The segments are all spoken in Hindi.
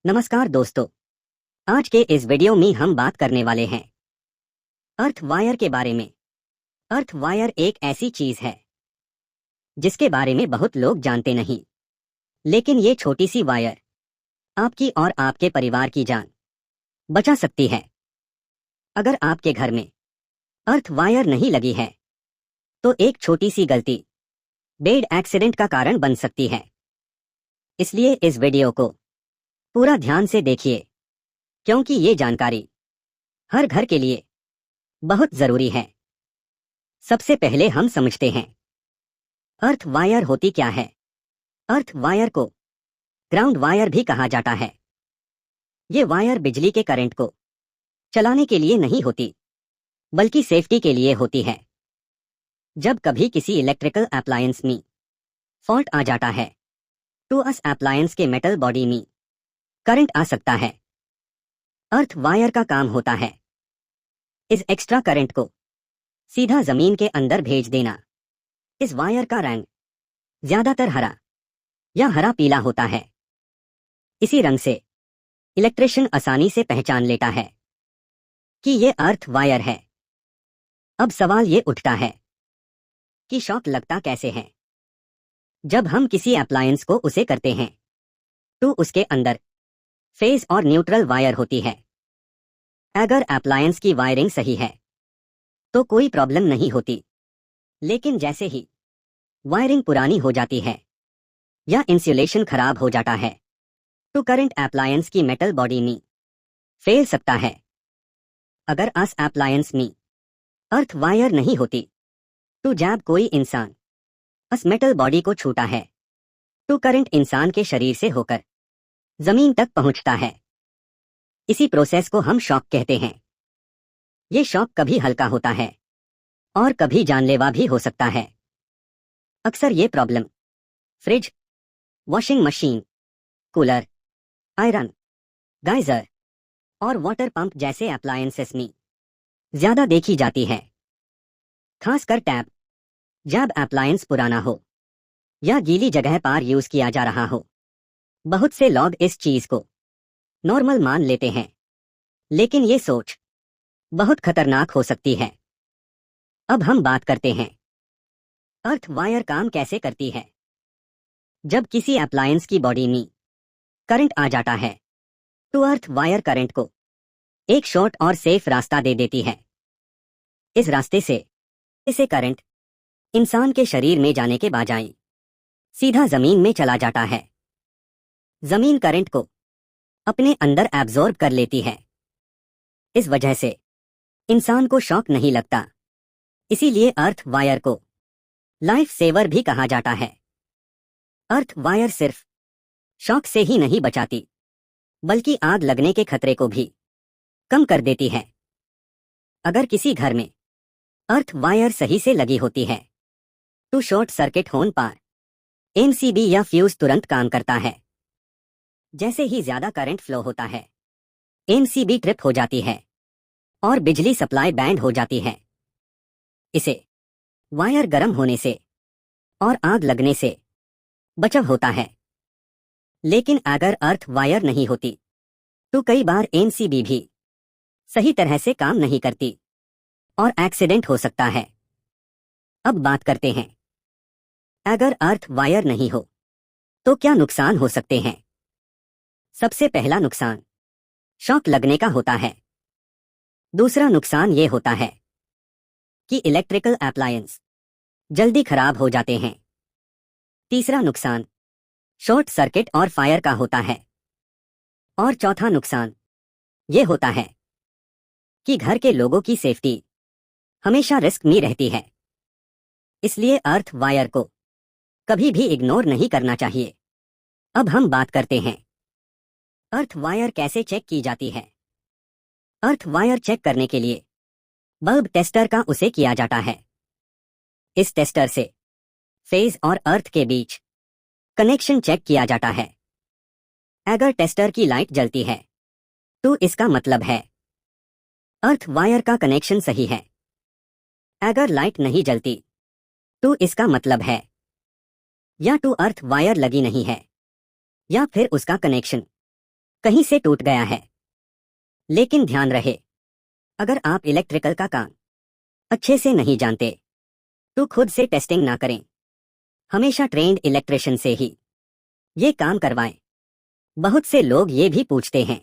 नमस्कार दोस्तों। आज के इस वीडियो में हम बात करने वाले हैं अर्थ वायर के बारे में। अर्थ वायर एक ऐसी चीज है जिसके बारे में बहुत लोग जानते नहीं, लेकिन ये छोटी सी वायर आपकी और आपके परिवार की जान बचा सकती है। अगर आपके घर में अर्थ वायर नहीं लगी है तो एक छोटी सी गलती बेड एक्सीडेंट का कारण बन सकती है। इसलिए इस वीडियो को पूरा ध्यान से देखिए, क्योंकि ये जानकारी हर घर के लिए बहुत जरूरी है। सबसे पहले हम समझते हैं अर्थ वायर होती क्या है। अर्थ वायर को ग्राउंड वायर भी कहा जाता है। ये वायर बिजली के करंट को चलाने के लिए नहीं होती, बल्कि सेफ्टी के लिए होती है। जब कभी किसी इलेक्ट्रिकल अप्लायंस में फॉल्ट आ जाता है तो उस अप्लायंस के मेटल बॉडी में करंट आ सकता है। अर्थ वायर का काम होता है इस एक्स्ट्रा करंट को सीधा जमीन के अंदर भेज देना। इस वायर का रंग ज्यादातर हरा या हरा पीला होता है। इसी रंग से इलेक्ट्रिशियन आसानी से पहचान लेता है कि ये अर्थ वायर है। अब सवाल ये उठता है कि शॉक लगता कैसे है। जब हम किसी अप्लायंस को उसे करते हैं तो उसके अंदर फेज और न्यूट्रल वायर होती है। अगर अप्लायंस की वायरिंग सही है तो कोई प्रॉब्लम नहीं होती, लेकिन जैसे ही वायरिंग पुरानी हो जाती है या इंसुलेशन खराब हो जाता है तो करंट अप्लायंस की मेटल बॉडी में फैल सकता है। अगर उस अप्लायंस में अर्थ वायर नहीं होती तो जब कोई इंसान उस मेटल बॉडी को छूता है तो करंट इंसान के शरीर से होकर जमीन तक पहुंचता है। इसी प्रोसेस को हम शॉक कहते हैं। ये शॉक कभी हल्का होता है और कभी जानलेवा भी हो सकता है। अक्सर ये problem fridge, washing machine, cooler, iron, geyser और वाटर पंप जैसे अप्लायंसेस में ज्यादा देखी जाती है। खासकर टैप जब अप्लायंस पुराना हो या गीली जगह पर यूज किया जा रहा हो। बहुत से लोग इस चीज को नॉर्मल मान लेते हैं, लेकिन ये सोच बहुत खतरनाक हो सकती है। अब हम बात करते हैं अर्थ वायर काम कैसे करती है। जब किसी अप्लायंस की बॉडी में करंट आ जाता है तो अर्थ वायर करंट को एक शॉर्ट और सेफ रास्ता दे देती है। इस रास्ते से इसे करंट इंसान के शरीर में जाने के बजाय सीधा जमीन में चला जाता है। जमीन करंट को अपने अंदर एब्जॉर्ब कर लेती है। इस वजह से इंसान को शॉक नहीं लगता। इसीलिए अर्थ वायर को लाइफ सेवर भी कहा जाता है। अर्थ वायर सिर्फ शॉक से ही नहीं बचाती, बल्कि आग लगने के खतरे को भी कम कर देती है। अगर किसी घर में अर्थ वायर सही से लगी होती है तो शॉर्ट सर्किट होने पर एमसीबी या फ्यूज तुरंत काम करता है। जैसे ही ज्यादा करंट फ्लो होता है, एमसीबी ट्रिप हो जाती है और बिजली सप्लाई बैंड हो जाती है। इसे वायर गर्म होने से और आग लगने से बचाव होता है। लेकिन अगर अर्थ वायर नहीं होती तो कई बार एमसीबी भी सही तरह से काम नहीं करती और एक्सीडेंट हो सकता है। अब बात करते हैं अगर अर्थ वायर नहीं हो तो क्या नुकसान हो सकते हैं। सबसे पहला नुकसान शॉक लगने का होता है। दूसरा नुकसान यह होता है कि इलेक्ट्रिकल अप्लायंस जल्दी खराब हो जाते हैं। तीसरा नुकसान शॉर्ट सर्किट और फायर का होता है। और चौथा नुकसान यह होता है कि घर के लोगों की सेफ्टी हमेशा रिस्क में रहती है। इसलिए अर्थ वायर को कभी भी इग्नोर नहीं करना चाहिए। अब हम बात करते हैं अर्थ वायर कैसे चेक की जाती है। अर्थ वायर चेक करने के लिए बल्ब टेस्टर का उसे किया जाता है। इस टेस्टर से फेज और अर्थ के बीच कनेक्शन चेक किया जाता है। अगर टेस्टर की लाइट जलती है तो इसका मतलब है अर्थ वायर का कनेक्शन सही है। अगर लाइट नहीं जलती तो इसका मतलब है या तो अर्थ वायर लगी नहीं है या फिर उसका कनेक्शन कहीं से टूट गया है। लेकिन ध्यान रहे, अगर आप इलेक्ट्रिकल का काम अच्छे से नहीं जानते तो खुद से टेस्टिंग ना करें। हमेशा ट्रेंड इलेक्ट्रिशियन से ही ये काम करवाएं। बहुत से लोग ये भी पूछते हैं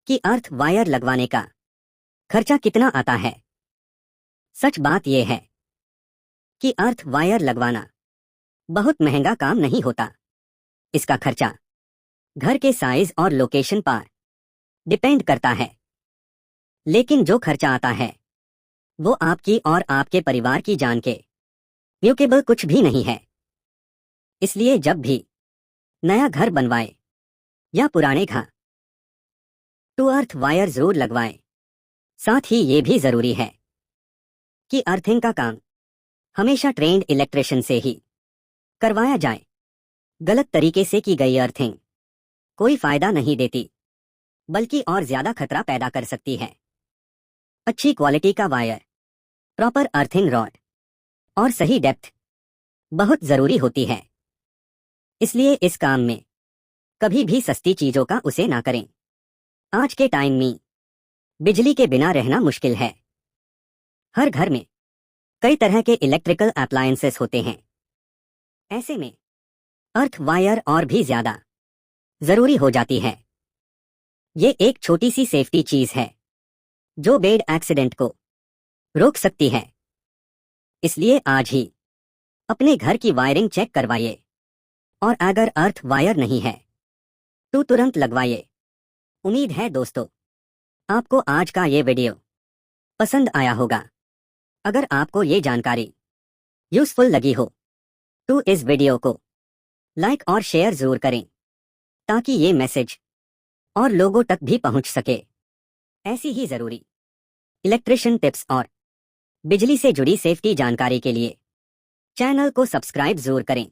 कि अर्थ वायर लगवाने का खर्चा कितना आता है। सच बात यह है कि अर्थ वायर लगवाना बहुत महंगा काम नहीं होता। इसका खर्चा घर के साइज और लोकेशन पर डिपेंड करता है। लेकिन जो खर्चा आता है वो आपकी और आपके परिवार की जान के म्यूकेबल कुछ भी नहीं है। इसलिए जब भी नया घर बनवाए या पुराने घर तो अर्थ वायर जरूर लगवाएं। साथ ही ये भी जरूरी है कि अर्थिंग का काम हमेशा ट्रेंड इलेक्ट्रिशियन से ही करवाया जाए। गलत तरीके से की गई अर्थिंग कोई फायदा नहीं देती, बल्कि और ज्यादा खतरा पैदा कर सकती है। अच्छी क्वालिटी का वायर, प्रॉपर अर्थिंग रॉड और सही डेप्थ बहुत जरूरी होती है। इसलिए इस काम में कभी भी सस्ती चीजों का उसे ना करें। आज के टाइम में बिजली के बिना रहना मुश्किल है। हर घर में कई तरह के इलेक्ट्रिकल अप्लायंसेस होते हैं। ऐसे में अर्थ वायर और भी ज्यादा जरूरी हो जाती है। ये एक छोटी सी सेफ्टी चीज है जो बेड एक्सीडेंट को रोक सकती है। इसलिए आज ही अपने घर की वायरिंग चेक करवाइए और अगर अर्थ वायर नहीं है तो तुरंत लगवाइए। उम्मीद है दोस्तों आपको आज का ये वीडियो पसंद आया होगा। अगर आपको ये जानकारी यूजफुल लगी हो तो इस वीडियो को लाइक और शेयर जरूर करें ताकि ये मैसेज और लोगों तक भी पहुंच सके। ऐसी ही जरूरी इलेक्ट्रिशियन टिप्स और बिजली से जुड़ी सेफ्टी जानकारी के लिए चैनल को सब्सक्राइब जरूर करें।